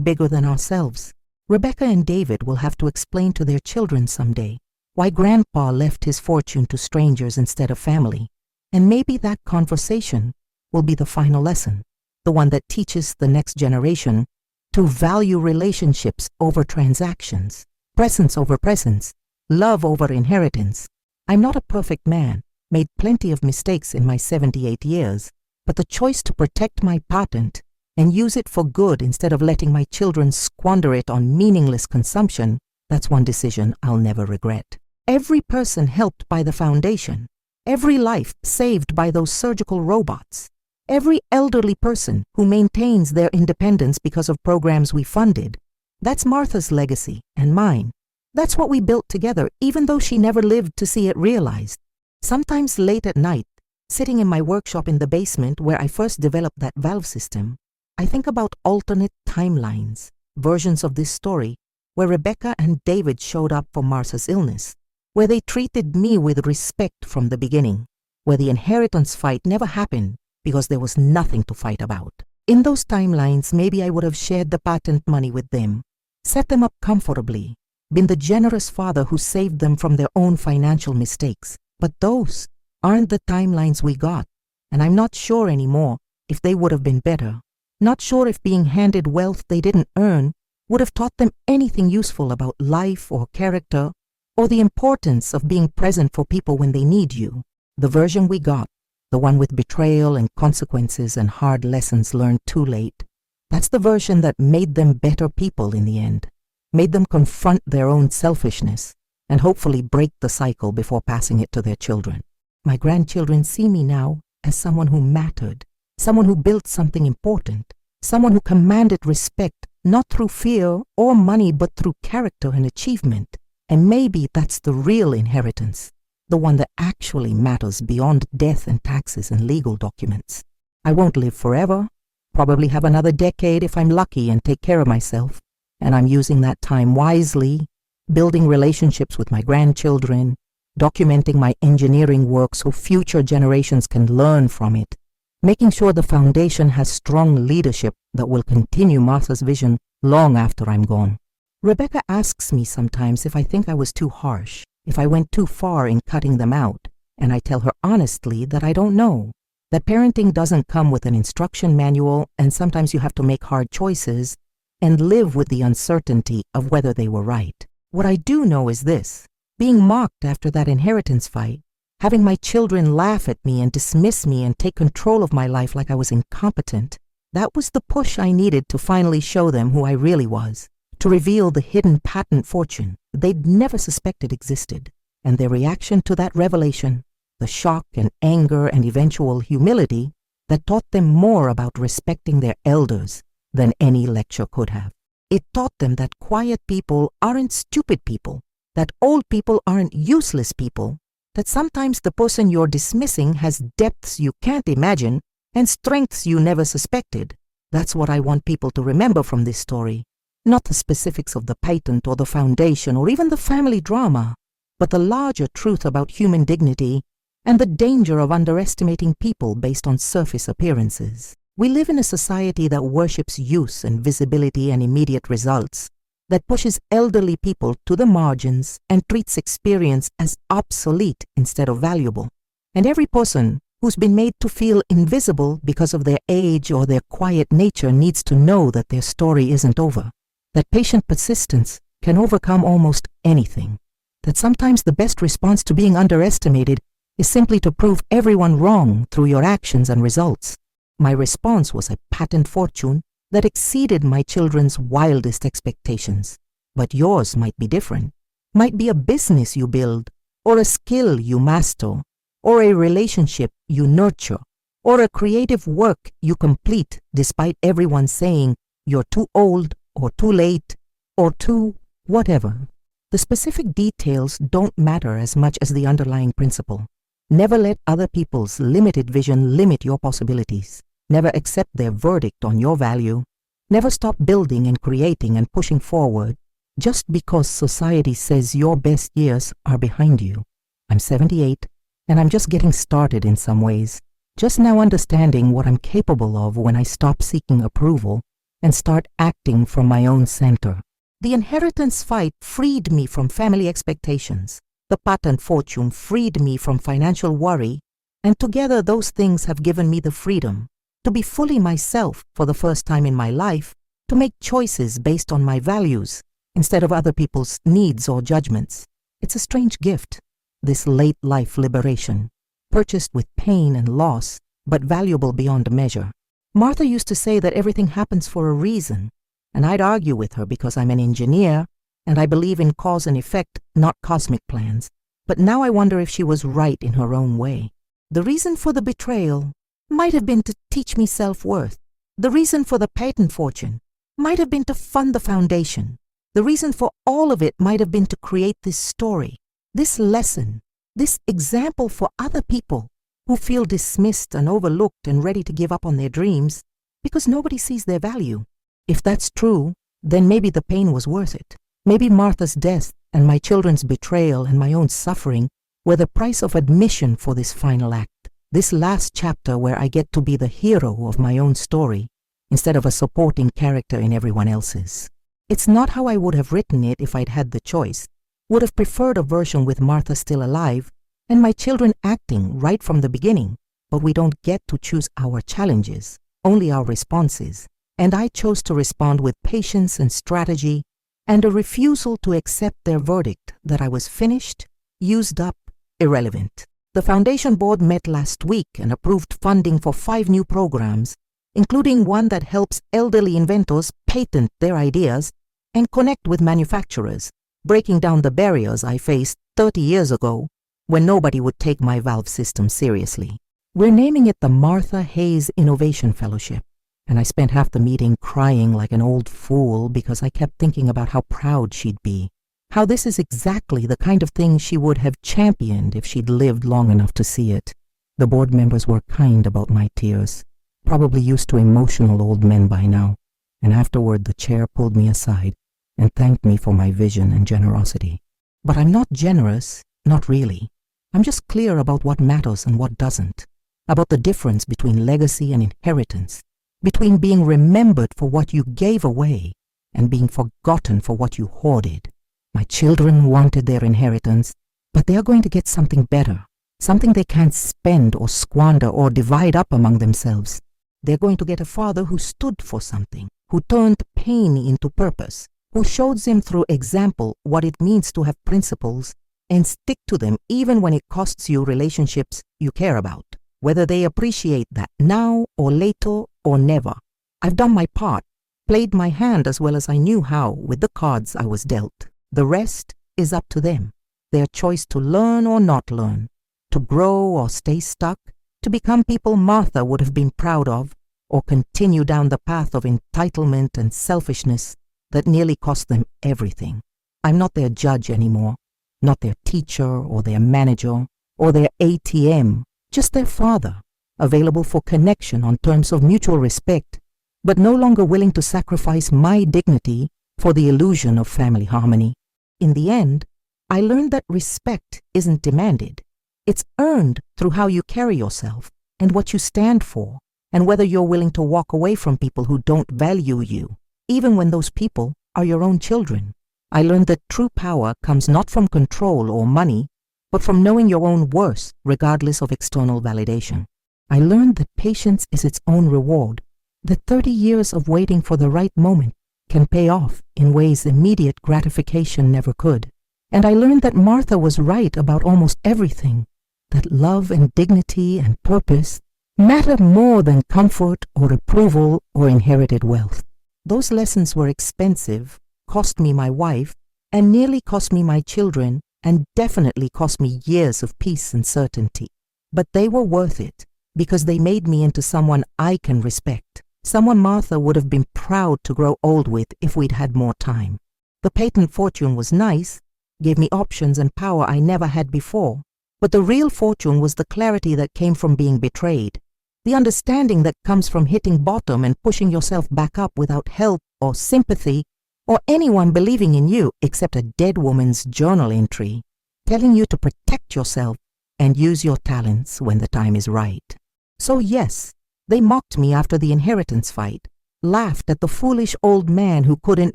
bigger than ourselves. Rebecca and David will have to explain to their children someday why Grandpa left his fortune to strangers instead of family. And maybe that conversation will be the final lesson, the one that teaches the next generation to value relationships over transactions, presence over presence, love over inheritance. I'm not a perfect man, made plenty of mistakes in my 78 years, but the choice to protect my patent and use it for good instead of letting my children squander it on meaningless consumption, that's one decision I'll never regret. Every person helped by the foundation, every life saved by those surgical robots, every elderly person who maintains their independence because of programs we funded, that's Martha's legacy and mine. That's what we built together, even though she never lived to see it realized. Sometimes late at night, sitting in my workshop in the basement where I first developed that valve system, I think about alternate timelines, versions of this story, where Rebecca and David showed up for Martha's illness, where they treated me with respect from the beginning, where the inheritance fight never happened because there was nothing to fight about. In those timelines, maybe I would have shared the patent money with them, set them up comfortably, been the generous father who saved them from their own financial mistakes. But those aren't the timelines we got, and I'm not sure anymore if they would have been better. Not sure if being handed wealth they didn't earn would have taught them anything useful about life or character, or the importance of being present for people when they need you. The version we got, the one with betrayal and consequences and hard lessons learned too late, that's the version that made them better people in the end, made them confront their own selfishness, and hopefully break the cycle before passing it to their children. My grandchildren see me now as someone who mattered, someone who built something important, someone who commanded respect, not through fear or money, but through character and achievement. And maybe that's the real inheritance, the one that actually matters beyond death and taxes and legal documents. I won't live forever, probably have another decade if I'm lucky and take care of myself, and I'm using that time wisely, building relationships with my grandchildren, documenting my engineering work so future generations can learn from it, making sure the foundation has strong leadership that will continue Martha's vision long after I'm gone. Rebecca asks me sometimes if I think I was too harsh, if I went too far in cutting them out, and I tell her honestly that I don't know, that parenting doesn't come with an instruction manual, and sometimes you have to make hard choices and live with the uncertainty of whether they were right. What I do know is this: being mocked after that inheritance fight, having my children laugh at me and dismiss me and take control of my life like I was incompetent, that was the push I needed to finally show them who I really was, to reveal the hidden patent fortune they'd never suspected existed. And their reaction to that revelation, the shock and anger and eventual humility that taught them more about respecting their elders than any lecture could have. It taught them that quiet people aren't stupid people, that old people aren't useless people, that sometimes the person you're dismissing has depths you can't imagine and strengths you never suspected. That's what I want people to remember from this story. Not the specifics of the patent or the foundation or even the family drama, but the larger truth about human dignity and the danger of underestimating people based on surface appearances. We live in a society that worships use and visibility and immediate results, that pushes elderly people to the margins and treats experience as obsolete instead of valuable. And every person who's been made to feel invisible because of their age or their quiet nature needs to know that their story isn't over, that patient persistence can overcome almost anything, that sometimes the best response to being underestimated is simply to prove everyone wrong through your actions and results. My response was a patent fortune that exceeded my children's wildest expectations. But yours might be different. Might be a business you build, or a skill you master, or a relationship you nurture, or a creative work you complete despite everyone saying you're too old or too late or too whatever. The specific details don't matter as much as the underlying principle. Never let other people's limited vision limit your possibilities. Never accept their verdict on your value. Never stop building and creating and pushing forward just because society says your best years are behind you. I'm 78, and I'm just getting started in some ways, just now understanding what I'm capable of when I stop seeking approval and start acting from my own center. The inheritance fight freed me from family expectations. The patent fortune freed me from financial worry, and together those things have given me the freedom to be fully myself for the first time in my life, to make choices based on my values instead of other people's needs or judgments. It's a strange gift, this late life liberation, purchased with pain and loss, but valuable beyond measure. Martha used to say that everything happens for a reason, and I'd argue with her because I'm an engineer and I believe in cause and effect, not cosmic plans. But now I wonder if she was right in her own way. The reason for the betrayal might have been to teach me self-worth. The reason for the patent fortune might have been to fund the foundation. The reason for all of it might have been to create this story, this lesson, this example for other people who feel dismissed and overlooked and ready to give up on their dreams because nobody sees their value. If that's true, then maybe the pain was worth it. Maybe Martha's death and my children's betrayal and my own suffering were the price of admission for this final act, this last chapter where I get to be the hero of my own story instead of a supporting character in everyone else's. It's not how I would have written it if I'd had the choice. Would have preferred a version with Martha still alive and my children acting right from the beginning, but we don't get to choose our challenges, only our responses. And I chose to respond with patience and strategy and a refusal to accept their verdict that I was finished, used up, irrelevant. The Foundation Board met last week and approved funding for 5 new programs, including one that helps elderly inventors patent their ideas and connect with manufacturers, breaking down the barriers I faced 30 years ago when nobody would take my valve system seriously. We're naming it the Martha Hayes Innovation Fellowship, and I spent half the meeting crying like an old fool because I kept thinking about how proud she'd be, how this is exactly the kind of thing she would have championed if she'd lived long enough to see it. The board members were kind about my tears, probably used to emotional old men by now, and afterward the chair pulled me aside and thanked me for my vision and generosity. But I'm not generous, not really. I'm just clear about what matters and what doesn't, about the difference between legacy and inheritance, between being remembered for what you gave away and being forgotten for what you hoarded. My children wanted their inheritance, but they are going to get something better, something they can't spend or squander or divide up among themselves. They're going to get a father who stood for something, who turned pain into purpose, who showed them through example what it means to have principles and stick to them even when it costs you relationships you care about, whether they appreciate that now or later or never. I've done my part, played my hand as well as I knew how with the cards I was dealt. The rest is up to them, their choice to learn or not learn, to grow or stay stuck, to become people Martha would have been proud of, or continue down the path of entitlement and selfishness that nearly cost them everything. I'm not their judge anymore, not their teacher or their manager or their ATM, just their father, available for connection on terms of mutual respect, but no longer willing to sacrifice my dignity for the illusion of family harmony. In the end, I learned that respect isn't demanded. It's earned through how you carry yourself and what you stand for, and whether you're willing to walk away from people who don't value you, even when those people are your own children. I learned that true power comes not from control or money, but from knowing your own worth regardless of external validation. I learned that patience is its own reward, that 30 years of waiting for the right moment can pay off in ways immediate gratification never could. And I learned that Martha was right about almost everything, that love and dignity and purpose matter more than comfort or approval or inherited wealth. Those lessons were expensive, cost me my wife, and nearly cost me my children, and definitely cost me years of peace and certainty. But they were worth it, because they made me into someone I can respect, someone Martha would have been proud to grow old with if we'd had more time. The patent fortune was nice, gave me options and power I never had before, but the real fortune was the clarity that came from being betrayed, the understanding that comes from hitting bottom and pushing yourself back up without help or sympathy or anyone believing in you except a dead woman's journal entry telling you to protect yourself and use your talents when the time is right. So yes, they mocked me after the inheritance fight, laughed at the foolish old man who couldn't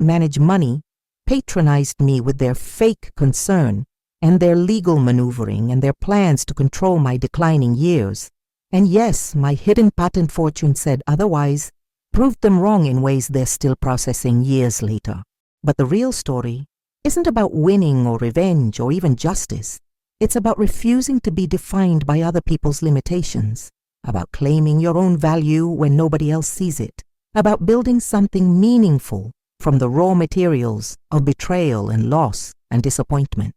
manage money, patronized me with their fake concern and their legal maneuvering and their plans to control my declining years. And yes, my hidden patent fortune said otherwise, proved them wrong in ways they're still processing years later. But the real story isn't about winning or revenge or even justice. It's about refusing to be defined by other people's limitations, about claiming your own value when nobody else sees it, about building something meaningful from the raw materials of betrayal and loss and disappointment.